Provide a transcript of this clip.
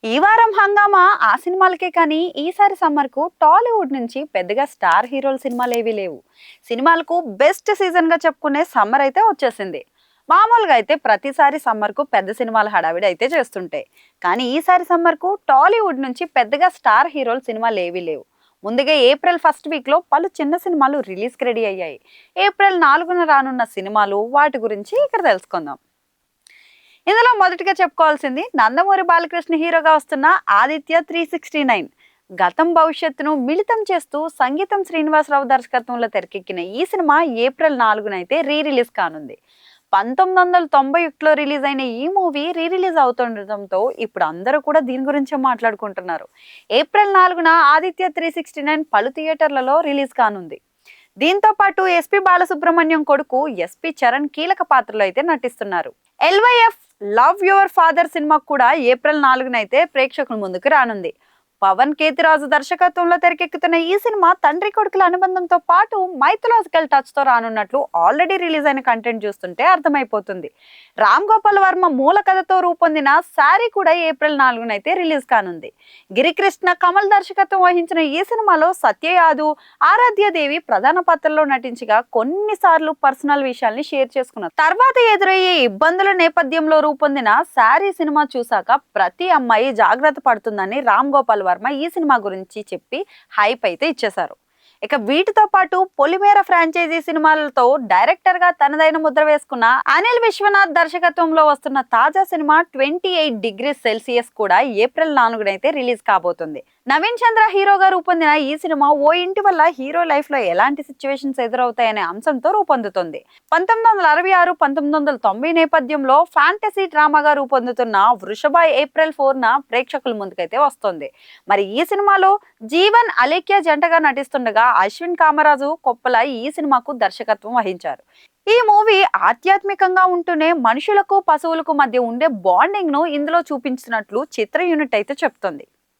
ఈ వారం హంగామా ఆ సినిమాలకే కానీ ఈసారి సమ్మర్కు టాలీవుడ్ నుంచి పెద్దగా స్టార్ హీరోల సినిమాలు ఏవీ లేవు. సినిమాలకు బెస్ట్ సీజన్గా చెప్పుకునే సమ్మర్ అయితే వచ్చేసింది. మామూలుగా అయితే ప్రతిసారి సమ్మర్కు పెద్ద సినిమాల హడావిడి అయితే చేస్తుంటాయి. కానీ ఈసారి సమ్మర్కు టాలీవుడ్ నుంచి పెద్దగా స్టార్ హీరోల సినిమాలు ఏవీ లేవు. ముందుగా ఏప్రిల్ ఫస్ట్ వీక్లో పలు చిన్న సినిమాలు రిలీజ్కి రెడీ అయ్యాయి. ఏప్రిల్ 4న రానున్న సినిమాలు వాటి గురించి ఇక్కడ తెలుసుకుందాం. ఇందులో మొదటిగా చెప్పుకోవాల్సింది నందమూరి బాలకృష్ణ హీరోగా వస్తున్న ఆదిత్య 369. గతం భవిష్యత్తును మిళితం చేస్తూ సంగీతం శ్రీనివాసరావు దర్శకత్వంలో తెరకెక్కిన ఈ సినిమా ఏప్రిల్ 4న అయితే రిలీజ్ కానుంది. 1991లో రిలీజ్ అయిన ఈ మూవీ రిలీజ్ అవుతుండటంతో ఇప్పుడు అందరూ కూడా దీని గురించే మాట్లాడుకుంటున్నారు. ఏప్రిల్ 4న ఆదిత్య 369 పలు థియేటర్లలో రిలీజ్ కానుంది. దీంతో పాటు ఎస్పి బాలసుబ్రహ్మణ్యం కొడుకు ఎస్పి చరణ్ కీలక పాత్రలో అయితే నటిస్తున్నారు. LYF love your father cinema కూడా ఏప్రిల్ 4న అయితే ప్రేక్షకుల ముందుకు రానుంది. పవన్ కేతిరాజు దర్శకత్వంలో తెరకెక్కుతున్న ఈ సినిమా తండ్రి కొడుకుల అనుబంధంతో పాటు మైథలాజికల్ టచ్ తో రానున్నట్లు ఆల్రెడీ రిలీజ్ అయిన కంటెంట్ చూస్తుంటే అర్థమైపోతుంది. రామ్ గోపాల్ వర్మ మూల కథతో రూపొందిన శారీ కూడా ఏప్రిల్ 4న అయితే రిలీజ్ కానుంది. గిరికృష్ణ కమల్ దర్శకత్వం వహించిన ఈ సినిమాలో సత్య యాదవ్, ఆరాధ్య దేవి ప్రధాన పాత్రలో నటించగా కొన్నిసార్లు పర్సనల్ విషయాల్ని షేర్ చేసుకున్నారు. తర్వాత ఎదురయ్యే ఇబ్బందుల నేపథ్యంలో రూపొందిన శారీ సినిమా చూసాక ప్రతి అమ్మాయి జాగ్రత్త పడుతుందని రామ్ గోపాల్ వర్మ ఈ సినిమా గురించి చెప్పి హైప్ అయితే ఇచ్చేశారు. ఇక వీటితో పాటు పొలిమేర ఫ్రాంచైజీ సినిమాలతో డైరెక్టర్ గా తనదైన ముద్ర వేసుకున్న అనిల్ విశ్వనాథ్ దర్శకత్వంలో వస్తున్న తాజా సినిమా 28°C కూడా ఏప్రిల్ 4న అయితే రిలీజ్ కాబోతుంది. నవీన్ చంద్ర హీరోగా రూపొందిన ఈ సినిమా ఓ ఇంటి వల్ల హీరో లైఫ్ లో ఎలాంటి సిచ్యువేషన్స్ ఎదురవుతాయనే అంశంతో రూపొందుతుంది. 1966-1990 నేపథ్యంలో ఫ్యాంటసీ డ్రామాగా రూపొందుతున్న వృషభ ఏప్రిల్ 4న ప్రేక్షకుల ముందుకైతే వస్తుంది. మరి ఈ సినిమాలో జీవన్ అలేఖ్య జంటగా నటిస్తుండగా అశ్విన్ కామరాజు కొప్పల ఈ సినిమాకు దర్శకత్వం వహించారు. ఈ మూవీ ఆధ్యాత్మికంగా ఉంటూనే మనుషులకు పశువులకు మధ్య ఉండే బాండింగ్ ను ఇందులో చూపించినట్లు చిత్ర యూనిట్ అయితే చెప్తుంది.